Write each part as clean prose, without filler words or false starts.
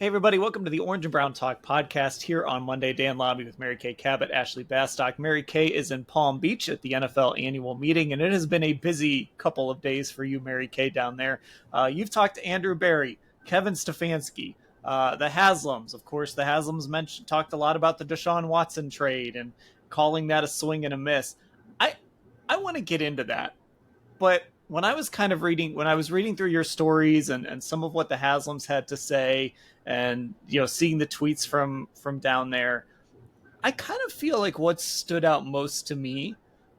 Hey everybody, welcome to the Orange and Brown Talk podcast here on Monday. Dan Labbe with Mary Kay Cabot, Ashley Bastock. Mary Kay is in Palm Beach at the NFL annual meeting, and it has been a busy couple of days for you, Mary Kay, down there. You've talked to Andrew Berry, Kevin Stefanski, the Haslams. Of course, the Haslams talked a lot about the Deshaun Watson trade and calling that a swing and a miss. I want to get into that, but when I was reading through your stories and some of what the Haslams had to say, and seeing the tweets from down there, I kind of feel like what stood out most to me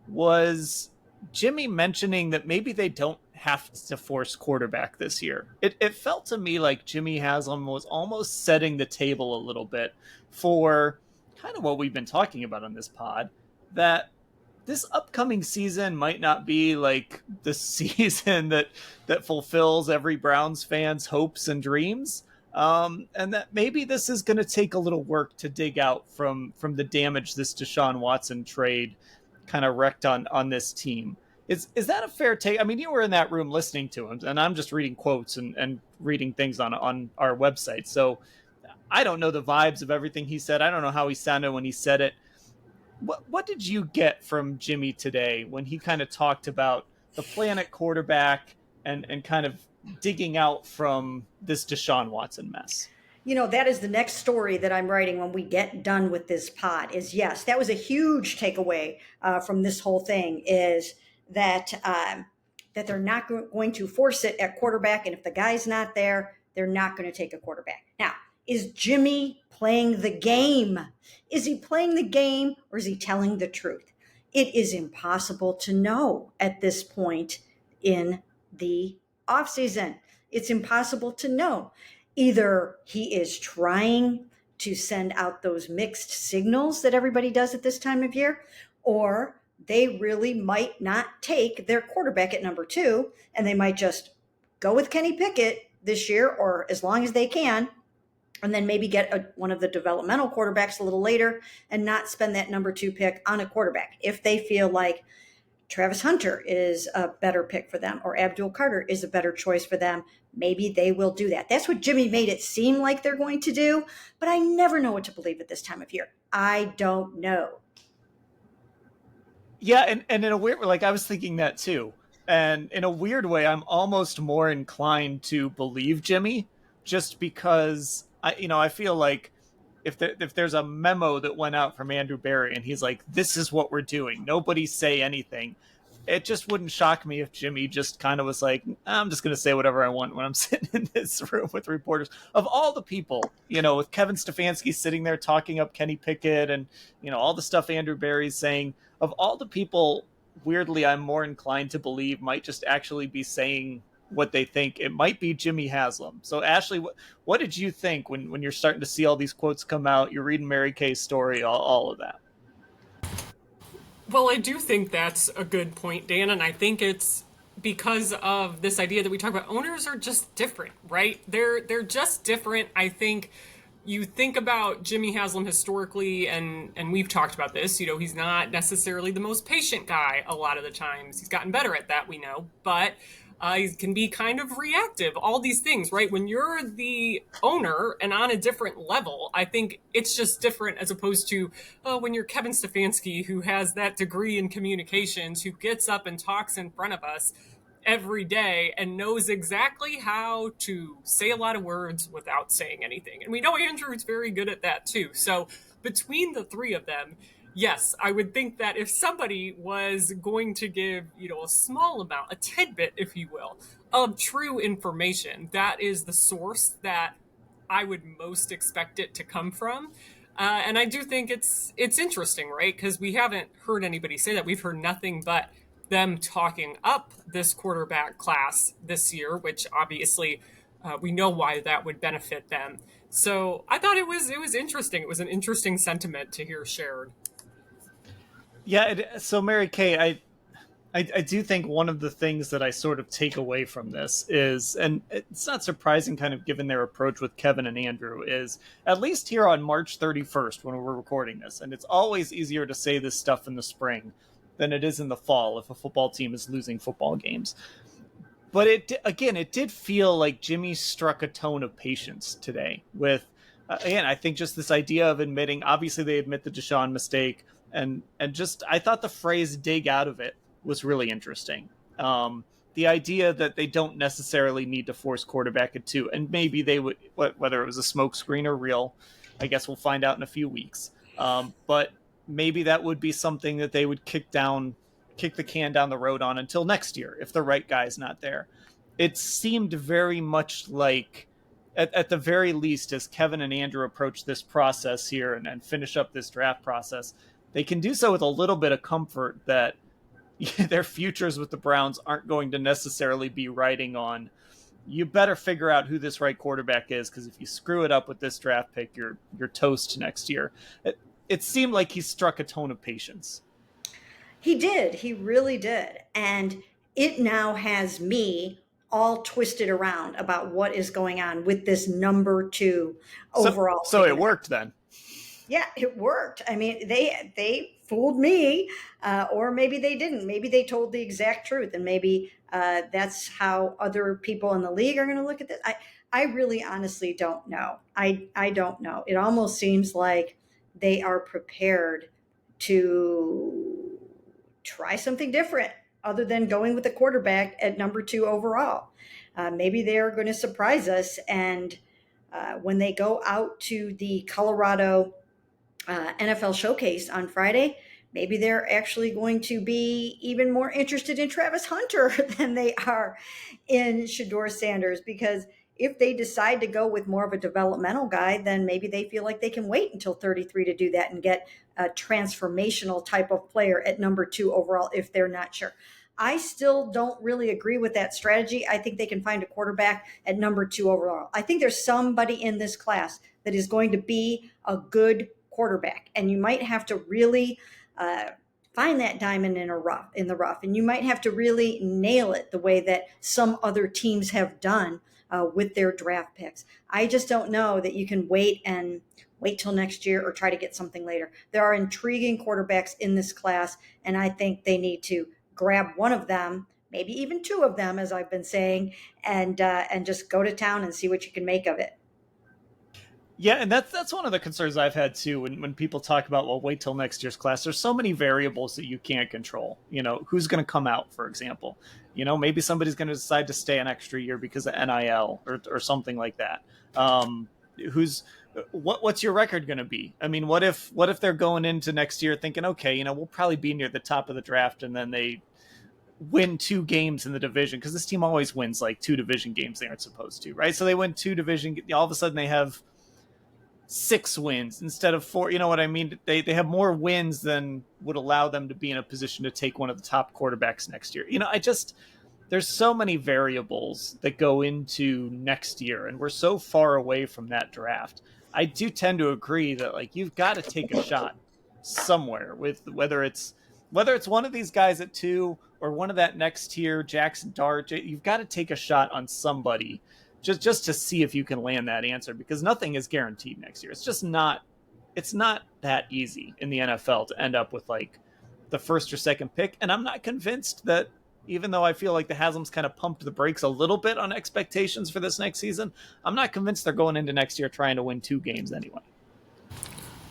was Jimmy mentioning that maybe they don't have to force quarterback this year. It felt to me like Jimmy Haslam was almost setting the table a little bit for kind of what we've been talking about on this pod, that this upcoming season might not be like the season that fulfills every Browns fan's hopes and dreams. And that maybe this is going to take a little work to dig out from the damage this Deshaun Watson trade kind of wrecked on this team. Is that a fair take? I mean, you were in that room listening to him, and I'm just reading quotes and reading things on our website. So I don't know the vibes of everything he said. I don't know how he sounded when he said it. What did you get from Jimmy today when he kind of talked about the plan at quarterback and kind of digging out from this Deshaun Watson mess? That is the next story that I'm writing when we get done with this pod. Is yes, that was a huge takeaway from this whole thing, is that that they're not going to force it at quarterback, and if the guy's not there, they're not going to take a quarterback. Now, is Jimmy playing the game? Is he playing the game, or is he telling the truth? It is impossible to know at this point in the offseason. It's impossible to know. Either he is trying to send out those mixed signals that everybody does at this time of year, or they really might not take their quarterback at number 2, and they might just go with Kenny Pickett this year, or as long as they can, and then maybe get one of the developmental quarterbacks a little later and not spend that number 2 pick on a quarterback. If they feel like Travis Hunter is a better pick for them, or Abdul Carter is a better choice for them, maybe they will do that. That's what Jimmy made it seem like they're going to do, but I never know what to believe at this time of year. I don't know. Yeah, and in a weird, like, I was thinking that too. And in a weird way, I'm almost more inclined to believe Jimmy, just because I feel like if there's a memo that went out from Andrew Berry and he's like, this is what we're doing, nobody say anything, it just wouldn't shock me if Jimmy just kind of was like, I'm just going to say whatever I want when I'm sitting in this room with reporters. Of all the people, with Kevin Stefanski sitting there talking up Kenny Pickett and, all the stuff Andrew Berry's saying, of all the people, weirdly, I'm more inclined to believe might just actually be saying what they think, it might be Jimmy Haslam. So Ashley, what did you think when you're starting to see all these quotes come out, you're reading Mary Kay's story, all of that? Well, I do think that's a good point, Dan, and I think it's because of this idea that we talk about. Owners are just different, right? They're just different. I think you think about Jimmy Haslam historically, and we've talked about this, he's not necessarily the most patient guy a lot of the times. He's gotten better at that, we know, but he can be kind of reactive, all these things, right? When you're the owner and on a different level, I think it's just different as opposed to when you're Kevin Stefanski, who has that degree in communications, who gets up and talks in front of us every day and knows exactly how to say a lot of words without saying anything. And we know Andrew's very good at that too. So between the three of them, yes, I would think that if somebody was going to give, a small amount, a tidbit, if you will, of true information, that is the source that I would most expect it to come from. And I do think it's interesting, right? Because we haven't heard anybody say that. We've heard nothing but them talking up this quarterback class this year, which obviously we know why that would benefit them. So I thought it was interesting. It was an interesting sentiment to hear shared. Yeah. So Mary Kay, I do think one of the things that I sort of take away from this is, and it's not surprising kind of given their approach with Kevin and Andrew, is at least here on March 31st when we're recording this, and it's always easier to say this stuff in the spring than it is in the fall if a football team is losing football games. But it did feel like Jimmy struck a tone of patience today with, again, I think just this idea of admitting, obviously they admit the Deshaun mistake, and just, I thought the phrase dig out of it was really interesting. The idea that they don't necessarily need to force quarterback at two, and maybe they would, whether it was a smoke screen or real, I guess we'll find out in a few weeks. But maybe that would be something that they would kick the can down the road on until next year if the right guy's not there. It seemed very much like, at the very least, as Kevin and Andrew approach this process here and finish up this draft process, they can do so with a little bit of comfort that their futures with the Browns aren't going to necessarily be riding on, you better figure out who this right quarterback is, because if you screw it up with this draft pick, you're toast next year. It seemed like he struck a tone of patience. He did. He really did. And it now has me all twisted around about what is going on with this number 2 overall. So it worked then. Yeah, it worked. I mean, they fooled me, or maybe they didn't. Maybe they told the exact truth, and maybe that's how other people in the league are going to look at this. I really honestly don't know. I don't know. It almost seems like they are prepared to try something different other than going with the quarterback at number 2 overall. Maybe they're going to surprise us, and when they go out to the Colorado NFL Showcase on Friday, maybe they're actually going to be even more interested in Travis Hunter than they are in Shedeur Sanders, because if they decide to go with more of a developmental guy, then maybe they feel like they can wait until 33 to do that and get a transformational type of player at number 2 overall if they're not sure. I still don't really agree with that strategy. I think they can find a quarterback at number 2 overall. I think there's somebody in this class that is going to be a good quarterback, and you might have to really find that diamond in the rough, and you might have to really nail it the way that some other teams have done with their draft picks. I just don't know that you can wait till next year or try to get something later. There are intriguing quarterbacks in this class, and I think they need to grab one of them, maybe even 2 of them, as I've been saying, and just go to town and see what you can make of it. Yeah, and that's one of the concerns I've had too when people talk about, well, wait till next year's class. There's so many variables that you can't control. Who's going to come out, for example. Maybe somebody's going to decide to stay an extra year because of NIL or something like that. What's your record going to be? I mean, what if they're going into next year thinking, okay, we'll probably be near the top of the draft, and then they win 2 games in the division, because this team always wins like 2 division games they aren't supposed to, right? So they win 2 division, all of a sudden they have 6 wins instead of 4. You know what I mean? They have more wins than would allow them to be in a position to take one of the top quarterbacks next year. There's so many variables that go into next year, and we're so far away from that draft. I do tend to agree that, like, you've got to take a shot somewhere, with whether it's one of these guys at 2 or one of that next tier, Jackson Dart. You've got to take a shot on somebody just to see if you can land that answer, because nothing is guaranteed next year. It's just not that easy in the NFL to end up with like the first or second pick. And I'm not convinced that, even though I feel like the Haslams kind of pumped the brakes a little bit on expectations for this next season, I'm not convinced they're going into next year trying to win 2 games anyway.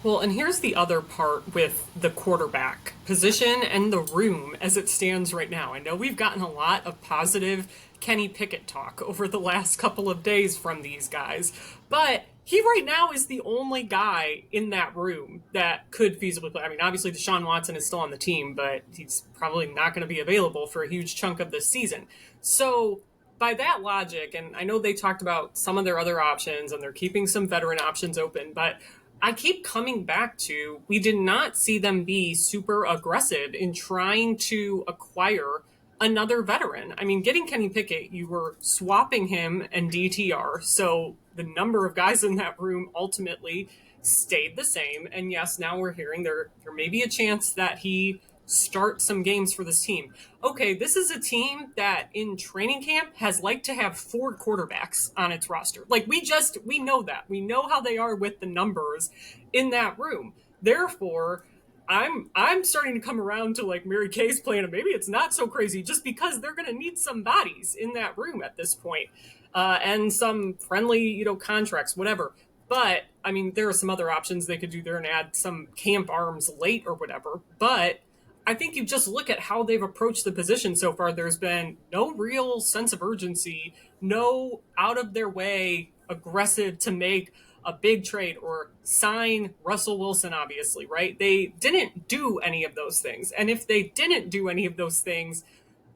Well, and here's the other part with the quarterback position and the room as it stands right now. I know we've gotten a lot of positive Kenny Pickett talk over the last couple of days from these guys, but he right now is the only guy in that room that could feasibly play. I mean, obviously Deshaun Watson is still on the team, but he's probably not going to be available for a huge chunk of this season. So by that logic, and I know they talked about some of their other options and they're keeping some veteran options open, but I keep coming back to, we did not see them be super aggressive in trying to acquire another veteran. I mean, getting Kenny Pickett, you were swapping him and DTR, so the number of guys in that room ultimately stayed the same. And yes, now we're hearing there may be a chance that he starts some games for this team. Okay, this is a team that in training camp has liked to have 4 quarterbacks on its roster. Like, we know that. We know how they are with the numbers in that room. Therefore, I'm starting to come around to like Mary Kay's plan, and maybe it's not so crazy, just because they're going to need some bodies in that room at this point, and some friendly, contracts, whatever. But I mean, there are some other options they could do there and add some camp arms late or whatever. But I think you just look at how they've approached the position so far. There's been no real sense of urgency, no out of their way aggressive to make a big trade or sign Russell Wilson, obviously, right? They didn't do any of those things. And if they didn't do any of those things,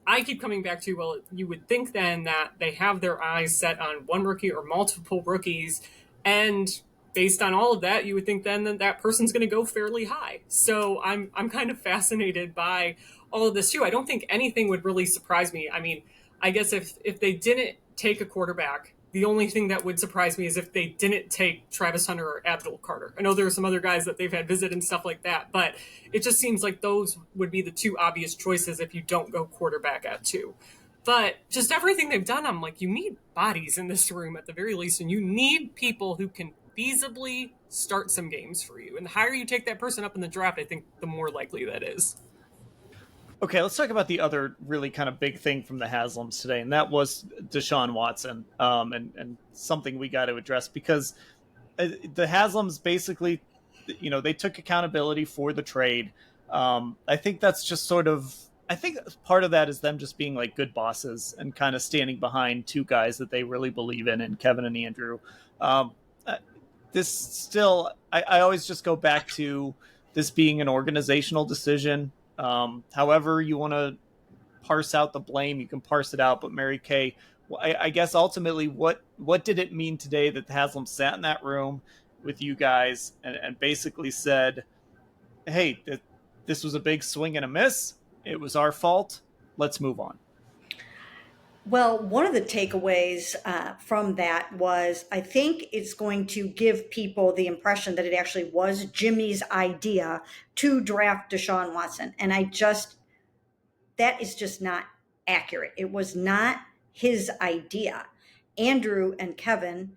I keep coming back to, well, you would think then that they have their eyes set on one rookie or multiple rookies. And based on all of that, you would think then that that person's going to go fairly high. So I'm kind of fascinated by all of this too. I don't think anything would really surprise me. I mean, I guess if they didn't take a quarterback, the only thing that would surprise me is if they didn't take Travis Hunter or Abdul Carter. I know there are some other guys that they've had visit and stuff like that, but it just seems like those would be the two obvious choices if you don't go quarterback at 2. But just everything they've done, I'm like, you need bodies in this room at the very least, and you need people who can feasibly start some games for you. And the higher you take that person up in the draft, I think the more likely that is. Okay, let's talk about the other really kind of big thing from the Haslams today, and that was Deshaun Watson, and something we got to address, because the Haslams basically, they took accountability for the trade. I think that's just sort of, I think part of that is them just being like good bosses and kind of standing behind two guys that they really believe in Kevin and Andrew. This still, I always just go back to this being an organizational decision. However you want to parse out the blame, you can parse it out. But Mary Kay, I guess ultimately, what did it mean today that the Haslam sat in that room with you guys and basically said, hey, this was a big swing and a miss. It was our fault. Let's move on. Well, one of the takeaways from that was, I think it's going to give people the impression that it actually was Jimmy's idea to draft Deshaun Watson. And that is just not accurate. It was not his idea. Andrew and Kevin,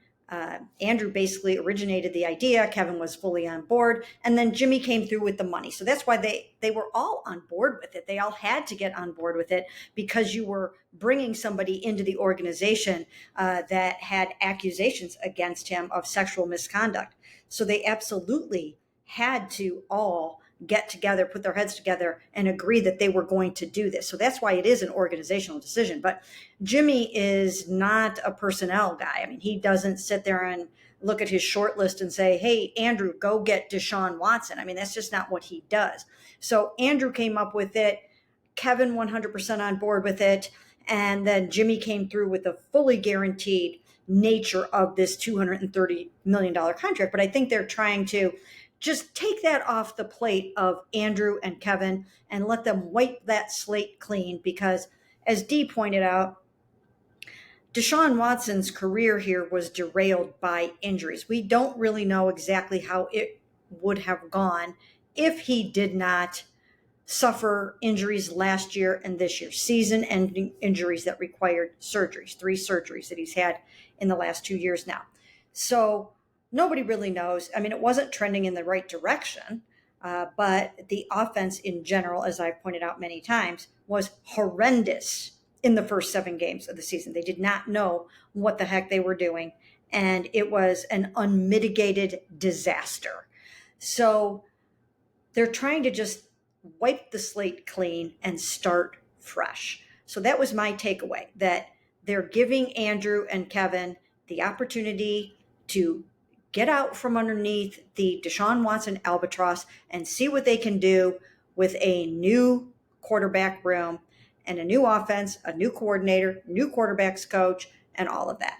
Andrew basically originated the idea. Kevin was fully on board, and then Jimmy came through with the money. So that's why they were all on board with it. They all had to get on board with it, because you were bringing somebody into the organization that had accusations against him of sexual misconduct. So they absolutely had to all get together, put their heads together, and agree that they were going to do this. So that's why it is an organizational decision. But Jimmy is not a personnel guy. I mean, he doesn't sit there and look at his short list and say, hey, Andrew, go get Deshaun Watson. I mean, that's just not what he does. So Andrew came up with it, Kevin 100% on board with it, and then Jimmy came through with a fully guaranteed nature of this $230 million contract. But I think they're trying to just take that off the plate of Andrew and Kevin and let them wipe that slate clean, because as Dee pointed out, Deshaun Watson's career here was derailed by injuries. We don't really know exactly how it would have gone if he did not suffer injuries last year and this year, season-ending injuries that required surgeries, 3 surgeries that he's had in the last 2 years now. So nobody really knows. I mean, it wasn't trending in the right direction, but the offense in general, as I've pointed out many times, was horrendous in the first 7 games of the season. They did not know what the heck they were doing, and it was an unmitigated disaster. So they're trying to just wipe the slate clean and start fresh. So that was my takeaway, that they're giving Andrew and Kevin the opportunity to get out from underneath the Deshaun Watson albatross and see what they can do with a new quarterback room and a new offense, a new coordinator, new quarterbacks coach, and all of that.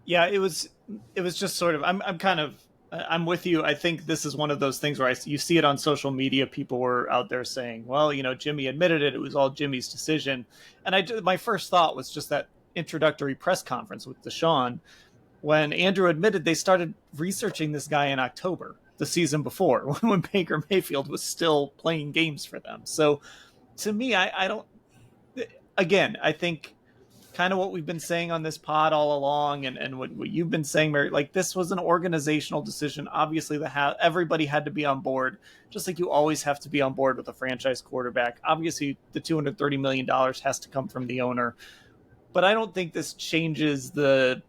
Yeah, it was just sort of, I'm with you. I think this is one of those things where you see it on social media. People were out there saying, well, Jimmy admitted it. It was all Jimmy's decision. And my first thought was just that introductory press conference with Deshaun, when Andrew admitted they started researching this guy in October, the season before, when Baker Mayfield was still playing games for them. So to me, I don't, again, I think kind of what we've been saying on this pod all along, and what you've been saying, Mary. Like, this was an organizational decision. Obviously, everybody had to be on board, just like you always have to be on board with a franchise quarterback. Obviously, the $230 million has to come from the owner, but I don't think this changes the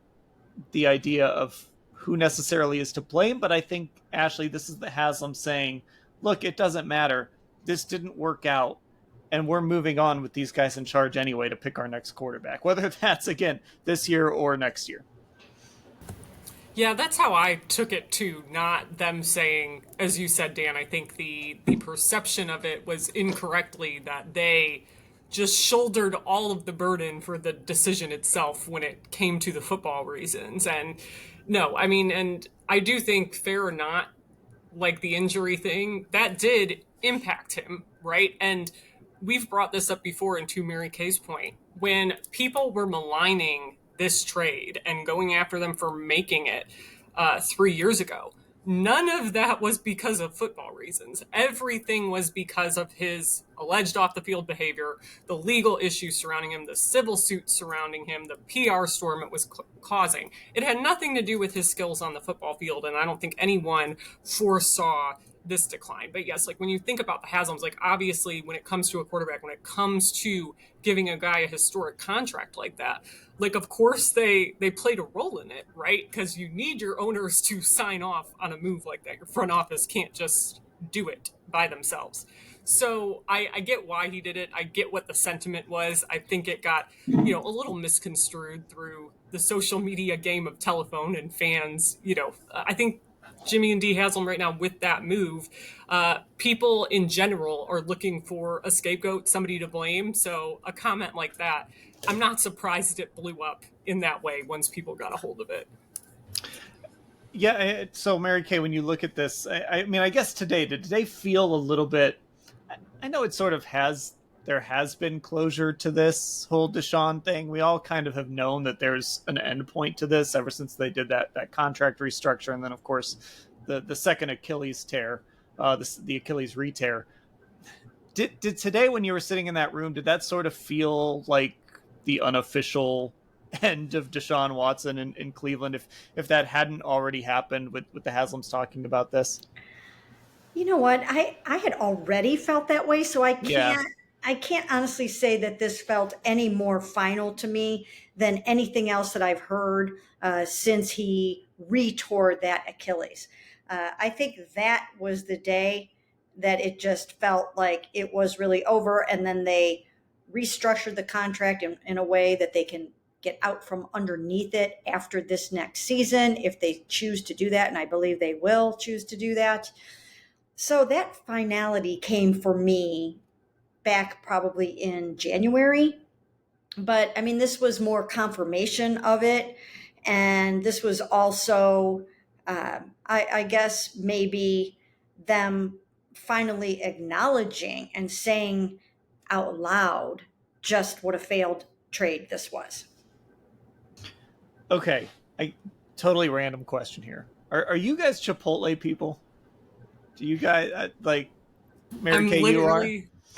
idea of who necessarily is to blame. But I think, Ashley, this is the Haslam saying, look, it doesn't matter. This didn't work out, and we're moving on with these guys in charge anyway to pick our next quarterback, whether that's, again, this year or next year. Yeah, that's how I took it too, not them saying, as you said, Dan, I think the perception of it was incorrectly that they just shouldered all of the burden for the decision itself when it came to the football reasons. And no, I mean, and I do think, fair or not, like the injury thing, that did impact him, right? And we've brought this up before, and to Mary Kay's point, when people were maligning this trade and going after them for making it 3 years ago, none of that was because of football reasons. Everything was because of his alleged off-the-field behavior, the legal issues surrounding him, the civil suit surrounding him, the PR storm it was causing. It had nothing to do with his skills on the football field, and I don't think anyone foresaw this decline. But yes, like when you think about the Haslams, like obviously when it comes to a quarterback, when it comes to giving a guy a historic contract like that, like of course they played a role in it, right? Because you need your owners to sign off on a move like that. Your front office can't just do it by themselves. So I get why he did it. I get what the sentiment was. I think it got, a little misconstrued through the social media game of telephone and fans. I think Jimmy and D Haslam right now with that move, people in general are looking for a scapegoat, somebody to blame. So a comment like that, I'm not surprised it blew up in that way once people got a hold of it. Yeah. So Mary Kay, when you look at this, I mean, I guess did today feel a little bit, I know it sort of there has been closure to this whole Deshaun thing. We all kind of have known that there's an end point to this ever since they did that contract restructure. And then, of course, the second Achilles tear, the Achilles re-tear. Did today, when you were sitting in that room, did that sort of feel like the unofficial end of Deshaun Watson in Cleveland, if that hadn't already happened with the Haslams talking about this? You know what? I had already felt that way, so I can't honestly say that this felt any more final to me than anything else that I've heard since he retore that Achilles. I think that was the day that it just felt like it was really over, and then they restructured the contract in a way that they can get out from underneath it after this next season if they choose to do that, and I believe they will choose to do that. So that finality came for me back probably in January. But I mean, this was more confirmation of it. And this was also, I guess, maybe them finally acknowledging and saying out loud just what a failed trade this was. Okay. Totally random question here. Are you guys Chipotle people? Do you guys like Mary Kay? You are.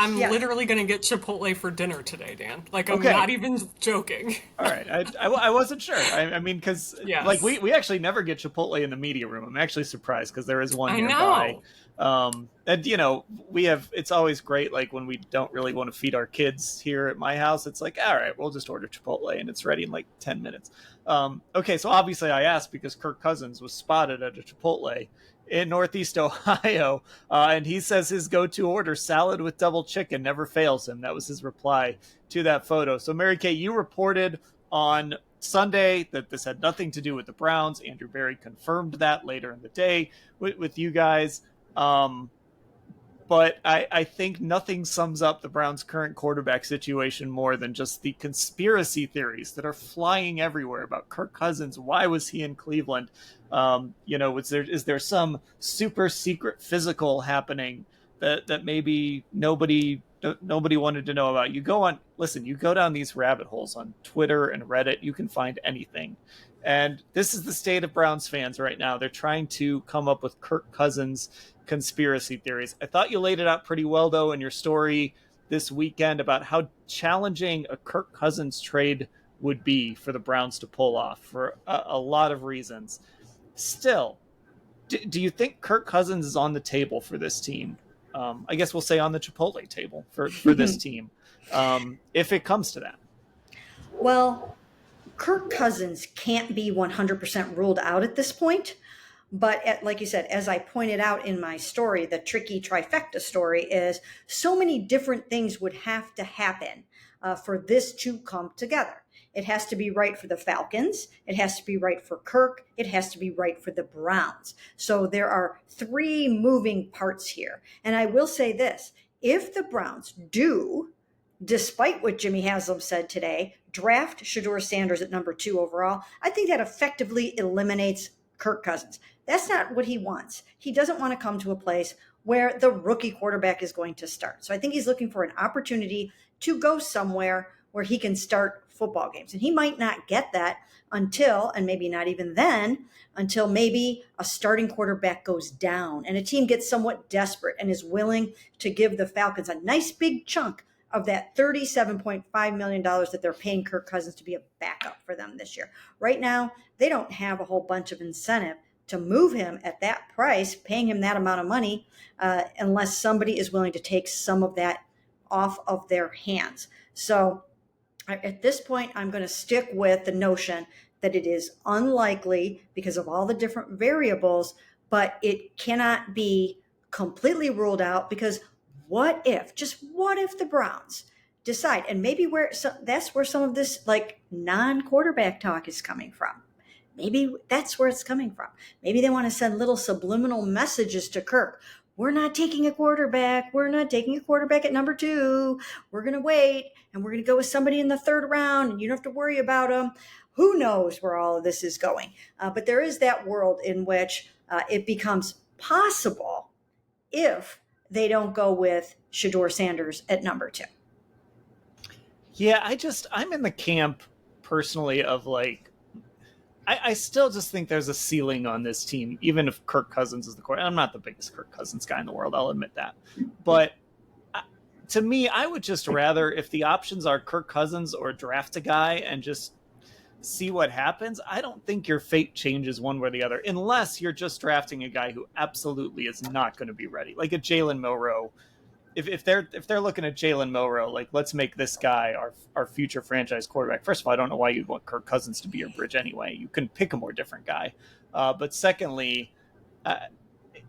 I'm literally going to get Chipotle for dinner today, Dan. Like, I'm not even joking. All right. I wasn't sure. I mean, because like we actually never get Chipotle in the media room. I'm actually surprised because there is one nearby. And it's always great. Like when we don't really want to feed our kids here at my house, it's like, all right, we'll just order Chipotle and it's ready in like 10 minutes. Okay. So obviously I asked because Kirk Cousins was spotted at a Chipotle in Northeast Ohio, and he says his go-to order, salad with double chicken, never fails him. That was his reply to that photo. So Mary Kay, you reported on Sunday that this had nothing to do with the Browns. Andrew Berry confirmed that later in the day with you guys. But I think nothing sums up the Browns' current quarterback situation more than just the conspiracy theories that are flying everywhere about Kirk Cousins. Why was he in Cleveland? Is there some super secret physical happening that maybe nobody wanted to know about? You go down these rabbit holes on Twitter and Reddit, you can find anything. And this is the state of Browns fans right now. They're trying to come up with Kirk Cousins conspiracy theories. I thought you laid it out pretty well, though, in your story this weekend about how challenging a Kirk Cousins trade would be for the Browns to pull off for a lot of reasons. Still, do you think Kirk Cousins is on the table for this team? I guess we'll say on the Chipotle table for this team, if it comes to that. Well, Kirk Cousins can't be 100% ruled out at this point. But like you said, as I pointed out in my story, the tricky trifecta story is so many different things would have to happen for this to come together. It has to be right for the Falcons. It has to be right for Kirk. It has to be right for the Browns. So there are three moving parts here. And I will say this, if the Browns do, despite what Jimmy Haslam said today, draft Shedeur Sanders at number 2 overall, I think that effectively eliminates Kirk Cousins. That's not what he wants. He doesn't want to come to a place where the rookie quarterback is going to start. So I think he's looking for an opportunity to go somewhere where he can start football games. And he might not get that until, and maybe not even then, until maybe a starting quarterback goes down and a team gets somewhat desperate and is willing to give the Falcons a nice big chunk of that $37.5 million that they're paying Kirk Cousins to be a backup for them this year. Right now, they don't have a whole bunch of incentive to move him at that price, paying him that amount of money, unless somebody is willing to take some of that off of their hands. So at this point, I'm going to stick with the notion that it is unlikely because of all the different variables, but it cannot be completely ruled out because what if the Browns decide, and maybe that's where some of this like non-quarterback talk is coming from. Maybe that's where it's coming from. Maybe they want to send little subliminal messages to Kirk. We're not taking a quarterback. We're not taking a quarterback at number 2. We're going to wait, and we're going to go with somebody in the 3rd round, and you don't have to worry about them. Who knows where all of this is going? But there is that world in which it becomes possible if they don't go with Shedeur Sanders at number 2. Yeah, I'm in the camp personally of like, I still just think there's a ceiling on this team, even if Kirk Cousins is the quarterback. I'm not the biggest Kirk Cousins guy in the world, I'll admit that. But to me, I would just rather, if the options are Kirk Cousins or draft a guy and just see what happens, I don't think your fate changes one way or the other, unless you're just drafting a guy who absolutely is not going to be ready, like a Jalen Milroe. If they're looking at Jalen Milroe, like, let's make this guy our future franchise quarterback. First of all, I don't know why you'd want Kirk Cousins to be your bridge anyway. You can pick a more different guy. But secondly,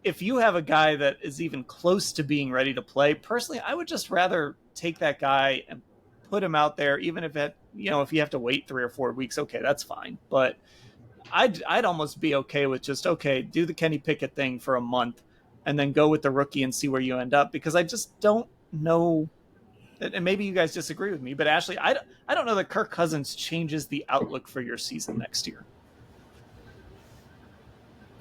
if you have a guy that is even close to being ready to play, personally, I would just rather take that guy and put him out there, even if if you have to wait 3 or 4 weeks, okay, that's fine. But I'd almost be okay with just, do the Kenny Pickett thing for a month and then go with the rookie and see where you end up, because I just don't know. And maybe you guys disagree with me, but Ashley, I don't know that Kirk Cousins changes the outlook for your season next year.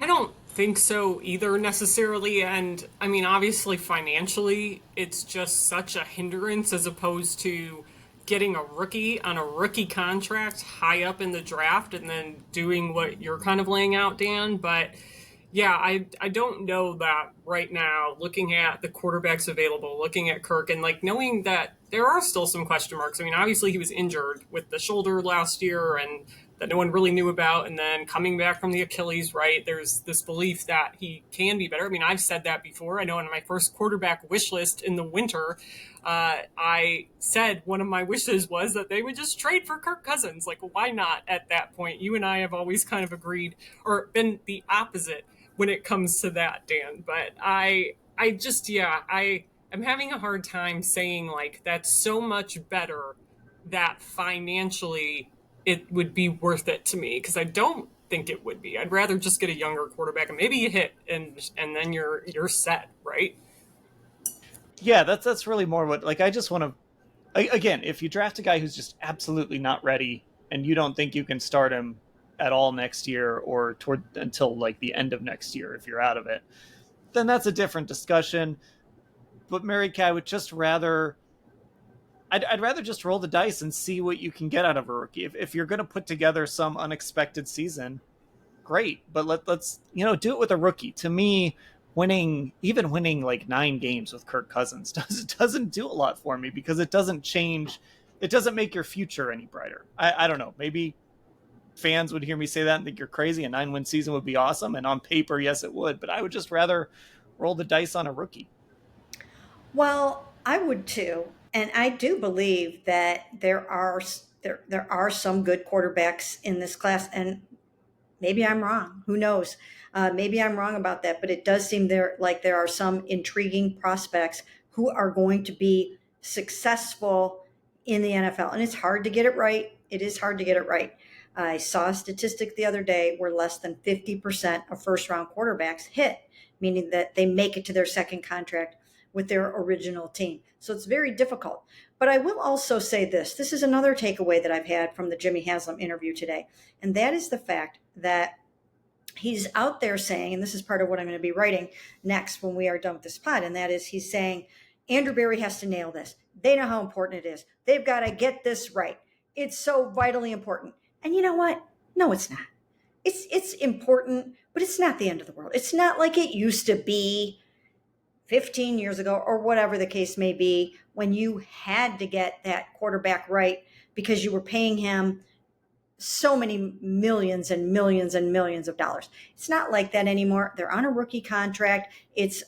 I don't think so either necessarily. And I mean, obviously financially, it's just such a hindrance as opposed to getting a rookie on a rookie contract high up in the draft and then doing what you're kind of laying out, Dan. But yeah, I don't know that right now, looking at the quarterbacks available, looking at Kirk, and like knowing that there are still some question marks. I mean, obviously he was injured with the shoulder last year and that no one really knew about. And then coming back from the Achilles, right, there's this belief that he can be better. I mean, I've said that before. I know in my first quarterback wish list in the winter, I said one of my wishes was that they would just trade for Kirk Cousins. Like, why not at that point? You and I have always kind of agreed or been the opposite when it comes to that, Dan. But I am having a hard time saying like that's so much better that financially it would be worth it to me, because I don't think it would be. I'd rather just get a younger quarterback and maybe you hit and then you're set, right? Yeah, that's really more what, like, I just want to, again, if you draft a guy who's just absolutely not ready and you don't think you can start him at all next year or until like the end of next year, if you're out of it, then that's a different discussion. But Mary Kay, I would just rather, I'd rather just roll the dice and see what you can get out of a rookie. If you're going to put together some unexpected season, great. But let's do it with a rookie. To me, winning like 9 games with Kirk Cousins doesn't do a lot for me, because it doesn't change it doesn't make your future any brighter. I don't know. Maybe fans would hear me say that and think you're crazy. A 9-win season would be awesome. And on paper, yes, it would. But I would just rather roll the dice on a rookie. Well, I would too, and I do believe that there are some good quarterbacks in this class, and maybe I'm wrong. Who knows? Maybe I'm wrong about that, but it does seem there are some intriguing prospects who are going to be successful in the NFL, and it's hard to get it right. It is hard to get it right. I saw a statistic the other day where less than 50% of first round quarterbacks hit, meaning that they make it to their second contract with their original team. So it's very difficult. But I will also say this. This is another takeaway that I've had from the Jimmy Haslam interview today. And that is the fact that he's out there saying, and this is part of what I'm going to be writing next when we are done with this pod, and that is he's saying, Andrew Berry has to nail this. They know how important it is. They've got to get this right. It's so vitally important. And you know what? No, it's not. It's important, but it's not the end of the world. It's not like it used to be 15 years ago or whatever the case may be, when you had to get that quarterback right because you were paying him so many millions and millions and millions of dollars. It's not like that anymore. They're on a rookie contract. It's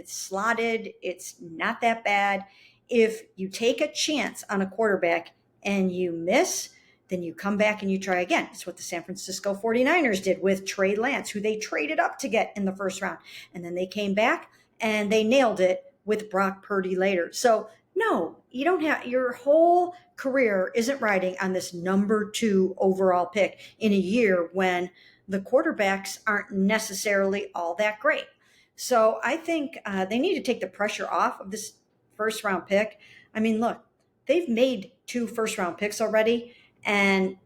slotted. It's not that bad. If you take a chance on a quarterback and you miss, then you come back and you try again. It's what the San Francisco 49ers did with Trey Lance, who they traded up to get in the first round. And then they came back and they nailed it with Brock Purdy later. So no, you don't have, your whole career isn't riding on this number 2 overall pick in a year when the quarterbacks aren't necessarily all that great. So I think they need to take the pressure off of this first round pick. I mean, look, they've made 2 first round picks already. And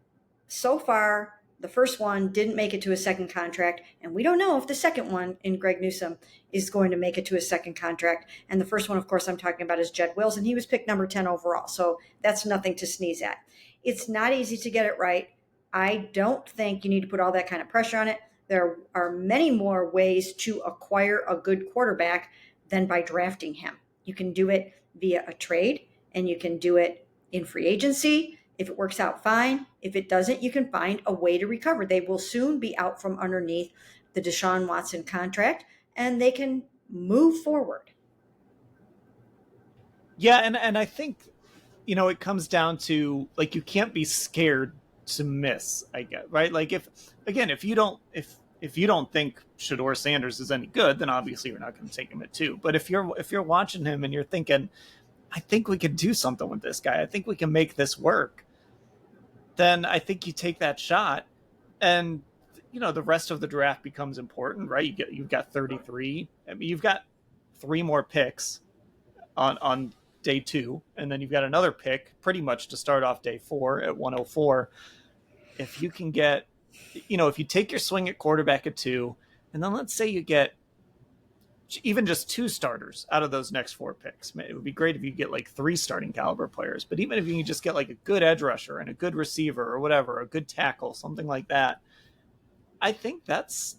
so far, the first one didn't make it to a second contract. And we don't know if the second one in Greg Newsome is going to make it to a second contract. And the first one, of course, I'm talking about is Jed Wills, and he was picked number 10 overall. So that's nothing to sneeze at. It's not easy to get it right. I don't think you need to put all that kind of pressure on it. There are many more ways to acquire a good quarterback than by drafting him. You can do it via a trade, and you can do it in free agency. If it works out, fine. If it doesn't, you can find a way to recover. They will soon be out from underneath the Deshaun Watson contract, and they can move forward. Yeah, and I think, it comes down to, like, you can't be scared to miss, I guess, right? Like, if you don't think Shedeur Sanders is any good, then obviously you're not going to take him at 2. But if you're watching him and you're thinking, I think we could do something with this guy, I think we can make this work, then I think you take that shot, and the rest of the draft becomes important, right? You've got 33. I mean, you've got 3 more picks on day 2, and then you've got another pick pretty much to start off day 4 at 104. If you can get, if you take your swing at quarterback at 2, and then let's say you get even just 2 starters out of those next 4 picks. It would be great if you get like 3 starting caliber players, but even if you can just get like a good edge rusher and a good receiver or whatever, a good tackle, something like that, I think that's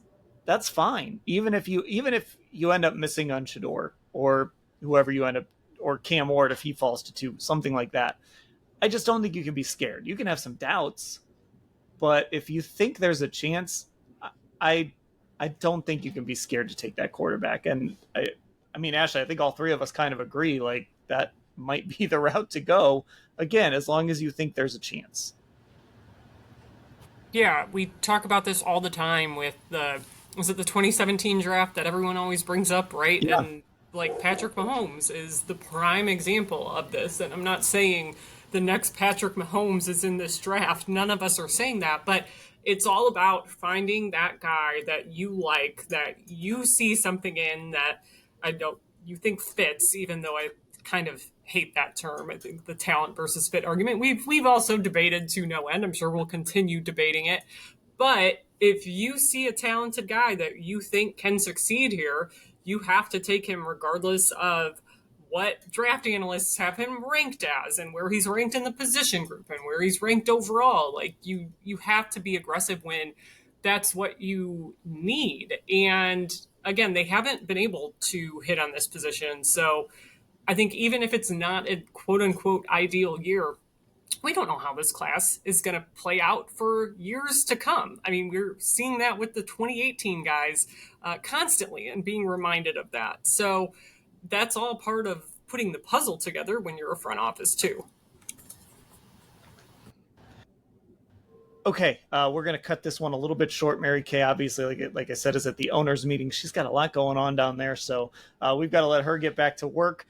fine. Even if you end up missing on Shedeur or whoever you end up, or Cam Ward if he falls to 2, something like that. I just don't think you can be scared. You can have some doubts, but if you think there's a chance, I don't think you can be scared to take that quarterback. And I mean, Ashley, I think all 3 of us kind of agree, like, that might be the route to go, again, as long as you think there's a chance. Yeah, we talk about this all the time with was it the 2017 draft that everyone always brings up, right? Yeah. And like Patrick Mahomes is the prime example of this. And I'm not saying the next Patrick Mahomes is in this draft. None of us are saying that, but it's all about finding that guy that you like, that you see something in that you think fits, even though I kind of hate that term. I think the talent versus fit argument, we've also debated to no end. I'm sure we'll continue debating it. But if you see a talented guy that you think can succeed here, you have to take him regardless of what draft analysts have him ranked as and where he's ranked in the position group and where he's ranked overall. Like, you have to be aggressive when that's what you need. And again, they haven't been able to hit on this position. So I think even if it's not a quote unquote ideal year, we don't know how this class is going to play out for years to come. I mean, we're seeing that with the 2018 guys constantly and being reminded of that. So that's all part of putting the puzzle together when you're a front office, too. Okay, we're going to cut this one a little bit short. Mary Kay, obviously, like I said, is at the owners' meeting. She's got a lot going on down there, so we've got to let her get back to work.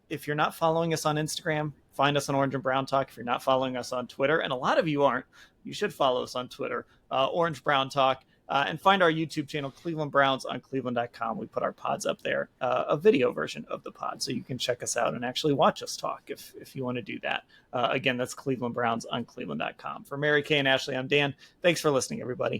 If you're not following us on Instagram, find us on Orange and Brown Talk. If you're not following us on Twitter, and a lot of you aren't, you should follow us on Twitter, Orange Brown Talk. And find our YouTube channel, Cleveland Browns, on cleveland.com. We put our pods up there, a video version of the pod, so you can check us out and actually watch us talk if you want to do that. Again, that's Cleveland Browns on cleveland.com. For Mary Kay and Ashley, I'm Dan. Thanks for listening, everybody.